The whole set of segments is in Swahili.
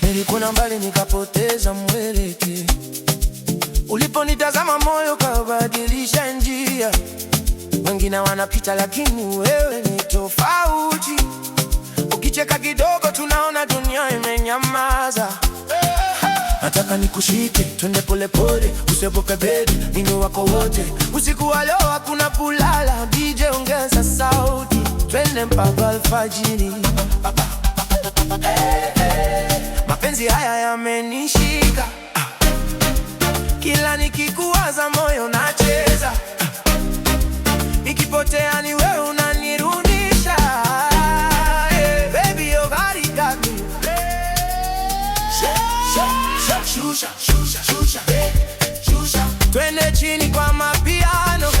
Nilikwenda mbali nikapoteza mwelekeo. Uliponitazama moyo kabadilisha njia. Wengine wanapita lakini wewe ni tofauti. Ukicheka kidogo tunaona dunia imenyamaza. Nataka nikushike, twende pole pole, usiogope baby, mimi wako wote. Usiku wa leo hakuna kulala, DJ ongeza sauti, twende mpaka alfajiri. Mapenzi haya yamenishika, kila nikikuwaza moyo nacheza. Nikipotea ni wewe unanirudisha. Baby your body got me. Shusha, shusha, shusha, shusha. Twende chini kwa mapiano,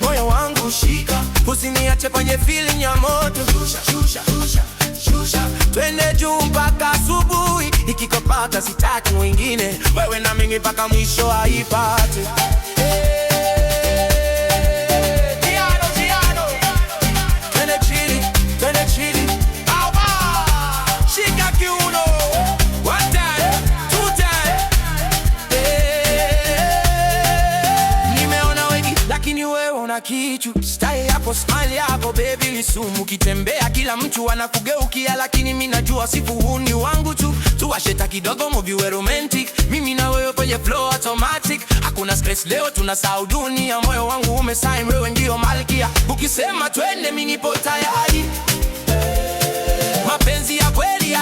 moyo wangu shika, usiniache kwenye feeling ya moto. Shusha, shusha, shusha, shusha. Twende juu mpaka asubuhi, ikikopata sitaki mwingine, wewe na mimi mpaka mwisho haipate. Twende chini, twende chini. Shika kiuno. One time, two time. Nimeona wengi lakini wewe una kitu. Style yako, smile yako baby ni sumu. Ukitembea kila mtu anakugeukia, lakini mimi najua sifu huu ni wangu tu. Tuwasheta kidogo movie we romantic, mimi na wewe kwenye flow automatic. Hakuna stress leo tunasahau dunia, moyo wangu umesign wewe ndio malkia. Ukisema twende mimi nipo tayari. Mapenzi ya kweli